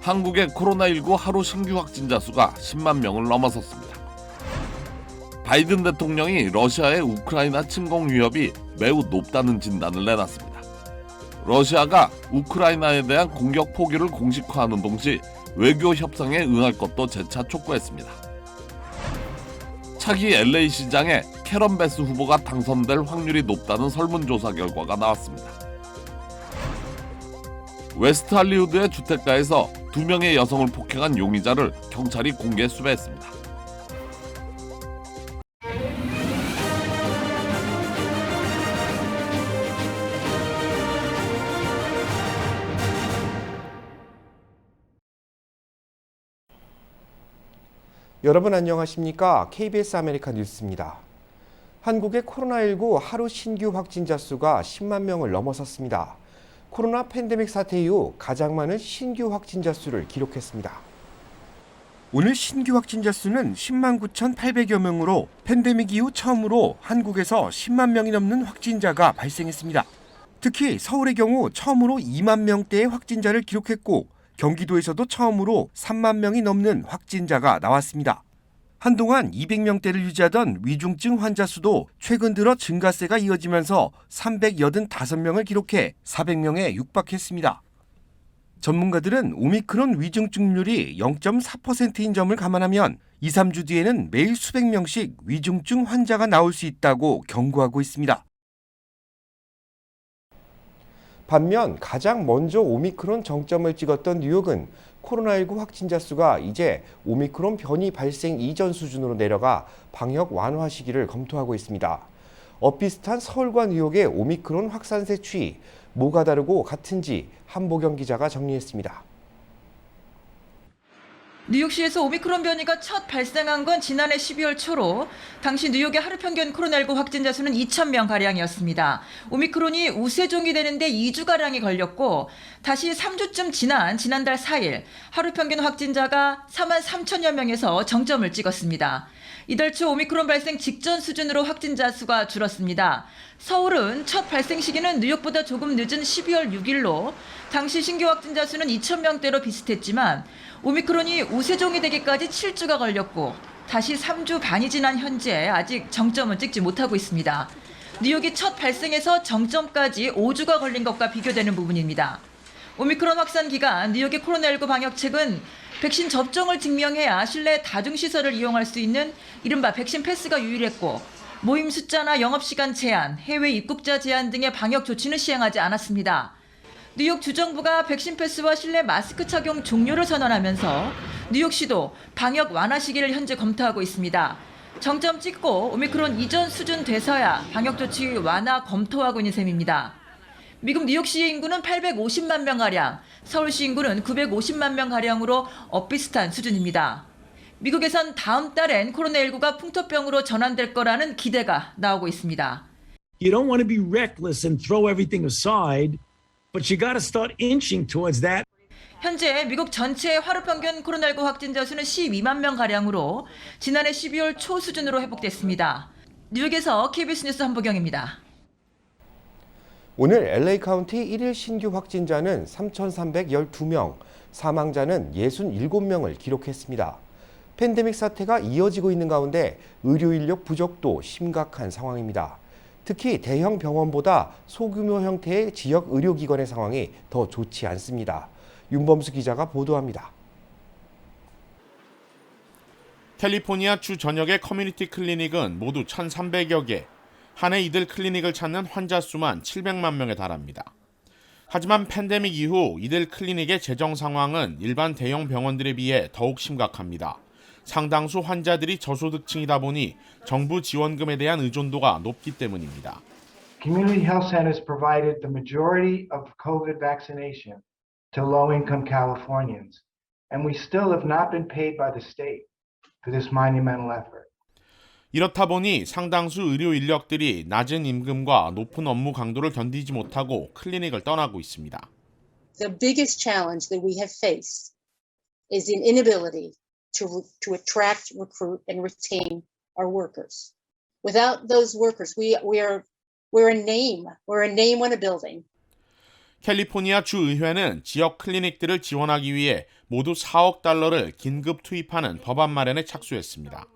한국의 코로나19 하루 신규 확진자 수가 10만 명을 넘어섰습니다. 바이든 대통령이 러시아의 우크라이나 침공 위협이 매우 높다는 진단을 내놨습니다. 러시아가 우크라이나에 대한 공격 포기를 공식화하는 동시 외교 협상에 응할 것도 재차 촉구했습니다. 차기 LA 시장에 캐런 베스 후보가 당선될 확률이 높다는 설문조사 결과가 나왔습니다. 웨스트 할리우드의 주택가에서 2명의 여성을 폭행한 용의자를 경찰이 공개 수배했습니다. 여러분 안녕하십니까? KBS 아메리카 뉴스입니다. 한국의 코로나19 하루 신규 확진자 수가 10만 명을 넘어섰습니다. 코로나 팬데믹 사태 이후 가장 많은 신규 확진자 수를 기록했습니다. 오늘 신규 확진자 수는 10만 9,800여 명으로 팬데믹 이후 처음으로 한국에서 10만 명이 넘는 확진자가 발생했습니다. 특히 서울의 경우 처음으로 2만 명대의 확진자를 기록했고 경기도에서도 처음으로 3만 명이 넘는 확진자가 나왔습니다. 한동안 200명대를 유지하던 위중증 환자 수도 최근 들어 증가세가 이어지면서 385명을 기록해 400명에 육박했습니다. 전문가들은 오미크론 위중증률이 0.4%인 점을 감안하면 2, 3주 뒤에는 매일 수백 명씩 위중증 환자가 나올 수 있다고 경고하고 있습니다. 반면 가장 먼저 오미크론 정점을 찍었던 뉴욕은 코로나19 확진자 수가 이제 오미크론 변이 발생 이전 수준으로 내려가 방역 완화 시기를 검토하고 있습니다. 엇비슷한 서울과 뉴욕의 오미크론 확산세 추이, 뭐가 다르고 같은지 한보경 기자가 정리했습니다. 뉴욕시에서 오미크론 변이가 첫 발생한 건 지난해 12월 초로 당시 뉴욕의 하루 평균 코로나19 확진자 수는 2,000명가량이었습니다. 오미크론이 우세종이 되는데 2주가량이 걸렸고 다시 3주쯤 지난 지난달 4일 하루 평균 확진자가 4만 3천여 명에서 정점을 찍었습니다. 이달 초 오미크론 발생 직전 수준으로 확진자 수가 줄었습니다. 서울은 첫 발생 시기는 뉴욕보다 조금 늦은 12월 6일로 당시 신규 확진자 수는 2,000명대로 비슷했지만 오미크론이 우세종이 되기까지 7주가 걸렸고 다시 3주 반이 지난 현재 아직 정점은 찍지 못하고 있습니다. 뉴욕이 첫 발생에서 정점까지 5주가 걸린 것과 비교되는 부분입니다. 오미크론 확산 기간 뉴욕의 코로나19 방역책은 백신 접종을 증명해야 실내 다중시설을 이용할 수 있는 이른바 백신 패스가 유일했고 모임 숫자나 영업시간 제한, 해외 입국자 제한 등의 방역 조치는 시행하지 않았습니다. 뉴욕 주정부가 백신 패스와 실내 마스크 착용 종료를 선언하면서 뉴욕시도 방역 완화 시기를 현재 검토하고 있습니다. 정점 찍고 오미크론 이전 수준 돼서야 방역 조치 완화 검토하고 있는 셈입니다. 미국 뉴욕시의 인구는 850만 명가량, 서울시 인구는 950만 명가량으로 엇비슷한 수준입니다. 미국에선 다음 달엔 코로나19가 풍토병으로 전환될 거라는 기대가 나오고 있습니다. You don't want to be reckless and throw everything aside, but you got to start inching towards that. 현재 미국 전체 하루 평균 코로나19 확진자 수는 12만 명가량으로 지난해 12월 초 수준으로 회복됐습니다. 뉴욕에서 KBS 뉴스 한보경입니다. 오늘 LA 카운티 1일 신규 확진자는 3,312명, 사망자는 67명을 기록했습니다. 팬데믹 사태가 이어지고 있는 가운데 의료 인력 부족도 심각한 상황입니다. 특히 대형 병원보다 소규모 형태의 지역 의료기관의 상황이 더 좋지 않습니다. 윤범수 기자가 보도합니다. 캘리포니아 주 전역의 커뮤니티 클리닉은 모두 1,300여 개. 한 해 이들 클리닉을 찾는 환자 수만 700만 명에 달합니다. 하지만 팬데믹 이후 이들 클리닉의 재정 상황은 일반 대형 병원들에 비해 더욱 심각합니다. 상당수 환자들이 저소득층이다 보니 정부 지원금에 대한 의존도가 높기 때문입니다. Community health centers provided the majority of COVID vaccination to low-income Californians, and we still have not been paid by the state for this monumental effort. 이렇다 보니 상당수 의료 인력들이 낮은 임금과 높은 업무 강도를 견디지 못하고 클리닉을 떠나고 있습니다. The biggest challenge that we have faced is the inability to attract, recruit, and retain our workers. Without those workers, we're a name on a building. 캘리포니아 주의회는 지역 클리닉들을 지원하기 위해 모두 4억 달러를 긴급 투입하는 법안 마련에 착수했습니다.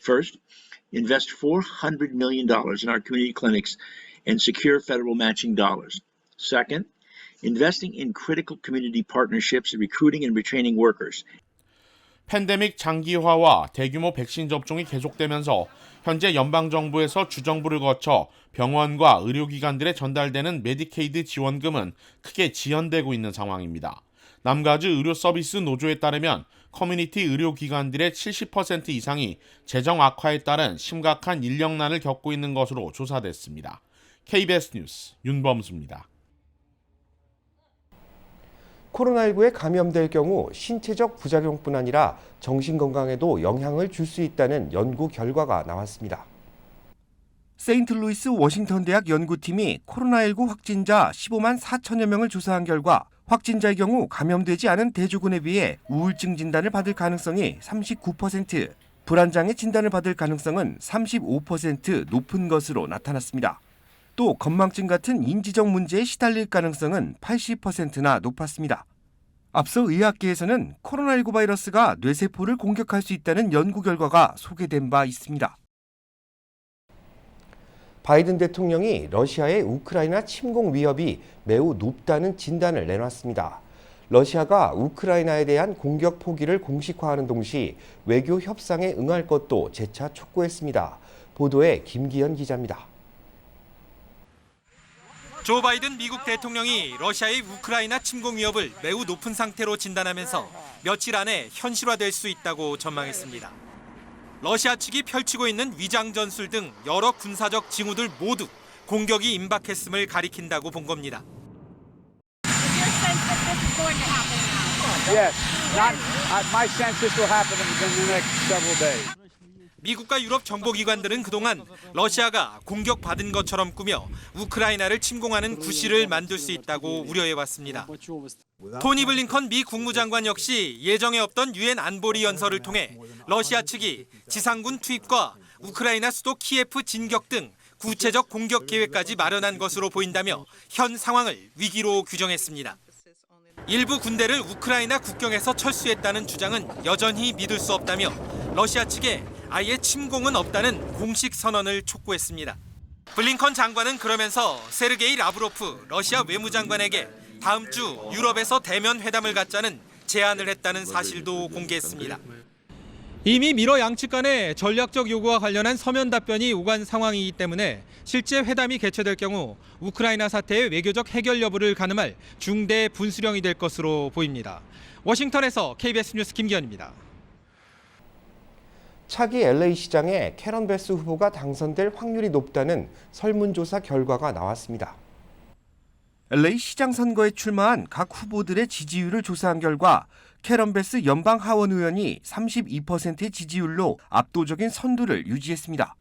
First, invest $400 million in our community clinics and secure federal matching dollars. Second, investing in critical community partnerships, recruiting and retraining workers. 팬데믹 장기화와 대규모 백신 접종이 계속되면서 현재 연방정부에서 주정부를 거쳐 병원과 의료기관들에 전달되는 메디케이드 지원금은 크게 지연되고 있는 상황입니다. 남가주 의료서비스 노조에 따르면 커뮤니티 의료기관들의 70% 이상이 재정 악화에 따른 심각한 인력난을 겪고 있는 것으로 조사됐습니다. KBS 뉴스 윤범수입니다. 코로나19에 감염될 경우 신체적 부작용뿐 아니라 정신건강에도 영향을 줄 수 있다는 연구 결과가 나왔습니다. 세인트루이스 워싱턴 대학 연구팀이 코로나19 확진자 15만 4천여 명을 조사한 결과 확진자의 경우 감염되지 않은 대조군에 비해 우울증 진단을 받을 가능성이 39%, 불안장애 진단을 받을 가능성은 35% 높은 것으로 나타났습니다. 또 건망증 같은 인지적 문제에 시달릴 가능성은 80%나 높았습니다. 앞서 의학계에서는 코로나19 바이러스가 뇌세포를 공격할 수 있다는 연구 결과가 소개된 바 있습니다. 바이든 대통령이 러시아의 우크라이나 침공 위협이 매우 높다는 진단을 내놨습니다. 러시아가 우크라이나에 대한 공격 포기를 공식화하는 동시 외교 협상에 응할 것도 재차 촉구했습니다. 보도에 김기현 기자입니다. 조 바이든 미국 대통령이 러시아의 우크라이나 침공 위협을 매우 높은 상태로 진단하면서 며칠 안에 현실화될 수 있다고 전망했습니다. 러시아 측이 펼치고 있는 위장 전술 등 여러 군사적 징후들 모두 공격이 임박했음을 가리킨다고 본 겁니다. 미국과 유럽 정보기관들은 그동안 러시아가 공격받은 것처럼 꾸며 우크라이나를 침공하는 구실을 만들 수 있다고 우려해왔습니다. 토니 블링컨 미 국무장관 역시 예정에 없던 유엔 안보리 연설을 통해 러시아 측이 지상군 투입과 우크라이나 수도 키예프 진격 등 구체적 공격 계획까지 마련한 것으로 보인다며 현 상황을 위기로 규정했습니다. 일부 군대를 우크라이나 국경에서 철수했다는 주장은 여전히 믿을 수 없다며 러시아 측에 아예 침공은 없다는 공식 선언을 촉구했습니다. 블링컨 장관은 그러면서 세르게이 라브로프 러시아 외무장관에게 다음 주 유럽에서 대면 회담을 갖자는 제안을 했다는 사실도 공개했습니다. 이미 미러 양측 간의 전략적 요구와 관련한 서면 답변이 오간 상황이기 때문에 실제 회담이 개최될 경우 우크라이나 사태의 외교적 해결 여부를 가늠할 중대 분수령이 될 것으로 보입니다. 워싱턴에서 KBS 뉴스 김기현입니다. 차기 LA시장에 캐런 베스 후보가 당선될 확률이 높다는 설문조사 결과가 나왔습니다. LA시장 선거에 출마한 각 후보들의 지지율을 조사한 결과 캐런 베스 연방 하원 의원이 32%의 지지율로 압도적인 선두를 유지했습니다.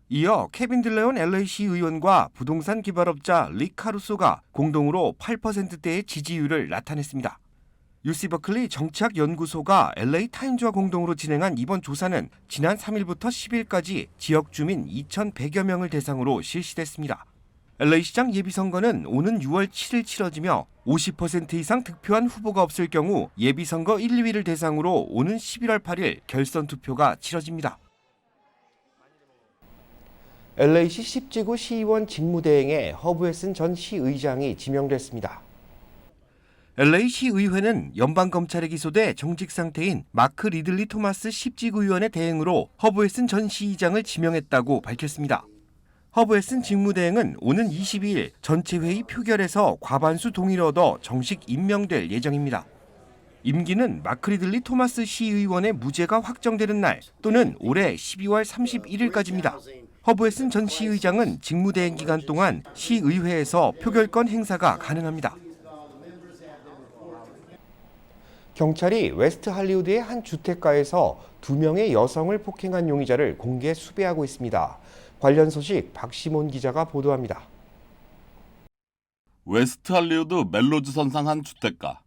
이어 케빈 딜레온 LA시 의원과 부동산 개발업자 릭 카루소가 공동으로 8%대의 지지율을 나타냈습니다. UC 버클리 정치학연구소가 LA 타임즈와 공동으로 진행한 이번 조사는 지난 3일부터 10일까지 지역 주민 2,100여 명을 대상으로 실시됐습니다. LA시장 예비선거는 오는 6월 7일 치러지며 50% 이상 득표한 후보가 없을 경우 예비선거 1, 2위를 대상으로 오는 11월 8일 결선 투표가 치러집니다. LA시 10지구 시의원 직무대행에 허브웨슨 전 시의장이 지명됐습니다. LA시의회는 연방검찰에 기소돼 정직 상태인 마크 리들리 토마스 10지구 의원의 대행으로 허브웨슨 전 시의장을 지명했다고 밝혔습니다. 허브웨슨 직무대행은 오는 22일 전체 회의 표결에서 과반수 동의를 얻어 정식 임명될 예정입니다. 임기는 마크 리들리 토마스 시의원의 무죄가 확정되는 날 또는 올해 12월 31일까지입니다. 허브웨슨 전 시의장은 직무대행 기간 동안 시의회에서 표결권 행사가 가능합니다. 경찰이 웨스트 할리우드의 한 주택가에서 2명의 여성을 폭행한 용의자를 공개 수배하고 있습니다. 관련 소식 박시몬 기자가 보도합니다. 웨스트 할리우드 멜로즈 선상 한 주택가.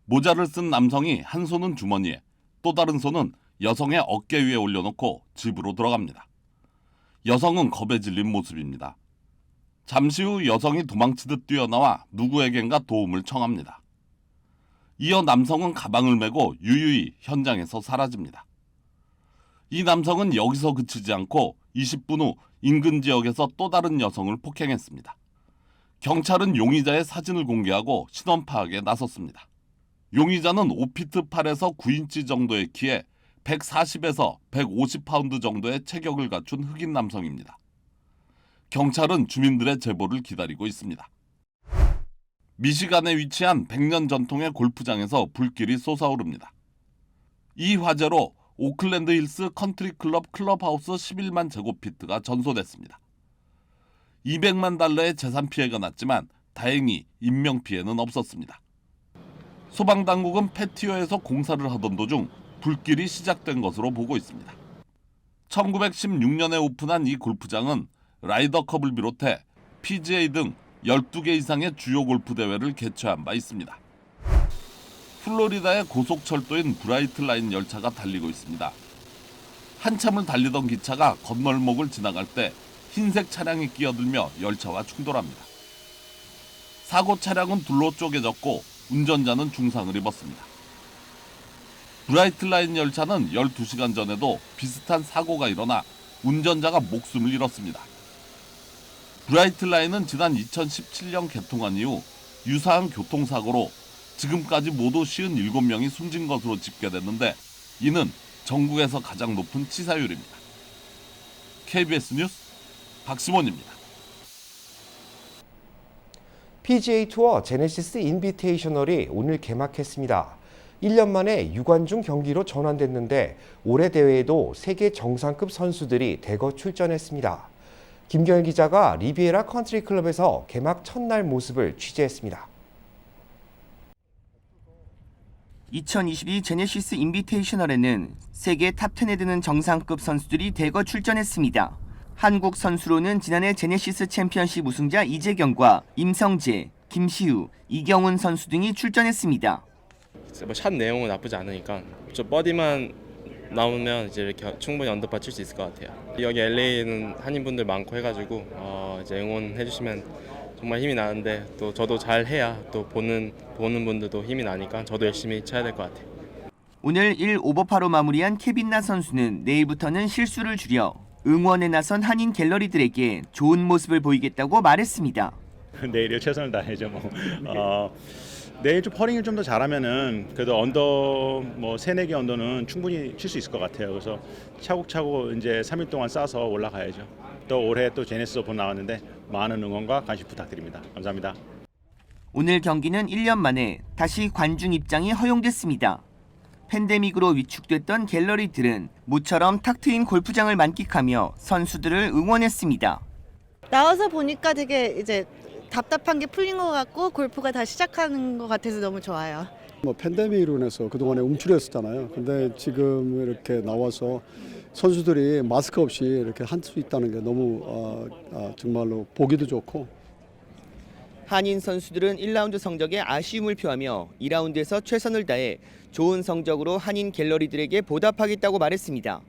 모자를 쓴 남성이 한 손은 주머니에 또 다른 손은 여성의 어깨 위에 올려놓고 집으로 들어갑니다. 여성은 겁에 질린 모습입니다. 잠시 후 여성이 도망치듯 뛰어나와 누구에겐가 도움을 청합니다. 이어 남성은 가방을 메고 유유히 현장에서 사라집니다. 이 남성은 여기서 그치지 않고 20분 후 인근 지역에서 또 다른 여성을 폭행했습니다. 경찰은 용의자의 사진을 공개하고 신원 파악에 나섰습니다. 용의자는 5피트 8에서 9인치 정도의 키에 140에서 150파운드 정도의 체격을 갖춘 흑인 남성입니다. 경찰은 주민들의 제보를 기다리고 있습니다. 미시간에 위치한 100년 전통의 골프장에서 불길이 솟아오릅니다. 이 화재로 오클랜드 힐스 컨트리 클럽 클럽하우스 11만 제곱피트가 전소됐습니다. 200만 달러의 재산 피해가 났지만 다행히 인명피해는 없었습니다. 소방당국은 패티오에서 공사를 하던 도중 불길이 시작된 것으로 보고 있습니다. 1916년에 오픈한 이 골프장은 라이더컵을 비롯해 PGA 등 12개 이상의 주요 골프 대회를 개최한 바 있습니다. 플로리다의 고속철도인 브라이트 라인 열차가 달리고 있습니다. 한참을 달리던 기차가 건널목을 지나갈 때 흰색 차량이 끼어들며 열차와 충돌합니다. 사고 차량은 둘로 쪼개졌고 운전자는 중상을 입었습니다. 브라이트 라인 열차는 12시간 전에도 비슷한 사고가 일어나 운전자가 목숨을 잃었습니다. 브라이트 라인은 지난 2017년 개통한 이후 유사한 교통사고로 지금까지 모두 57명이 숨진 것으로 집계됐는데 이는 전국에서 가장 높은 치사율입니다. KBS 뉴스 박시몬입니다. PGA 투어 제네시스 인비테이셔널이 오늘 개막했습니다. 1년 만에 유관중 경기로 전환됐는데 올해 대회에도 세계 정상급 선수들이 대거 출전했습니다. 김경일 기자가 리비에라 컨트리 클럽에서 개막 첫날 모습을 취재했습니다. 2022 제네시스 인비테이셔널에는 세계 탑10에 드는 정상급 선수들이 대거 출전했습니다. 한국 선수로는 지난해 제네시스 챔피언십 우승자 이재경과 임성재, 김시우, 이경훈 선수 등이 출전했습니다. 샷 내용은 나쁘지 않으니까 저 버디만 나오면 이제 이렇게 충분히 언더파 칠 수 있을 것 같아요. 여기 LA는 한인분들 많고 해가지고 이제 응원해 주시면 정말 힘이 나는데 또 저도 잘 해야 또 보는 분들도 힘이 나니까 저도 열심히 쳐야 될 것 같아요. 오늘 1오버파로 마무리한 케빈 나 선수는 내일부터는 실수를 줄여 응원에 나선 한인 갤러리들에게 좋은 모습을 보이겠다고 말했습니다. 내일에 최선을 다해야죠. 내일 좀 퍼링을 좀 더 잘하면은 그래도 언더 3-4개 언더는 충분히 칠 수 있을 것 같아요. 그래서 차곡차곡 이제 3일 동안 쌓아서 올라가야죠. 또 올해 또 제네시스 오픈 나왔는데 많은 응원과 관심 부탁드립니다. 감사합니다. 오늘 경기는 1년 만에 다시 관중 입장이 허용됐습니다. 팬데믹으로 위축됐던 갤러리들은 모처럼 탁 트인 골프장을 만끽하며 선수들을 응원했습니다. 나와서 보니까 되게 이제 답답한 게 풀린 것 같고 골프가 다시 시작하는 것 같아서 너무 좋아요. 팬데믹으로 인해서 그동안에 움츠렸었잖아요. 근데 지금 이렇게 나와서 선수들이 마스크 없이 이렇게 할 수 있다는 게 너무 정말로 보기도 좋고. 한인 선수들은 1라운드 성적에 아쉬움을 표하며 2라운드에서 최선을 다해 좋은 성적으로 한인 갤러리들에게 보답하겠다고 말했습니다.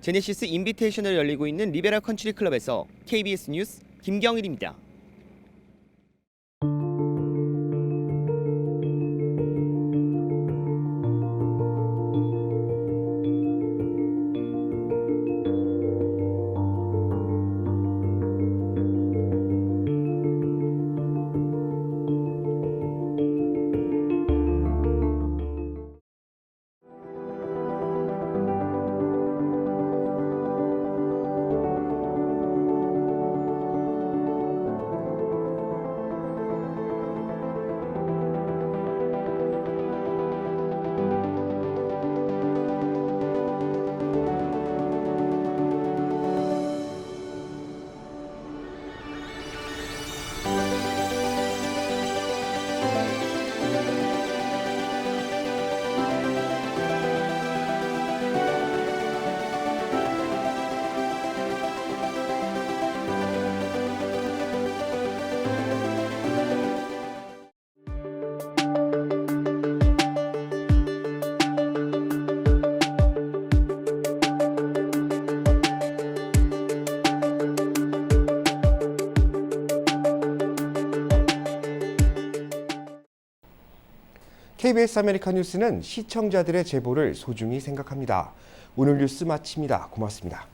제네시스 인비테이셔널 열리고 있는 리베라 컨트리 클럽에서 KBS 뉴스 김경일입니다. KBS 아메리카 뉴스는 시청자들의 제보를 소중히 생각합니다. 오늘 뉴스 마칩니다. 고맙습니다.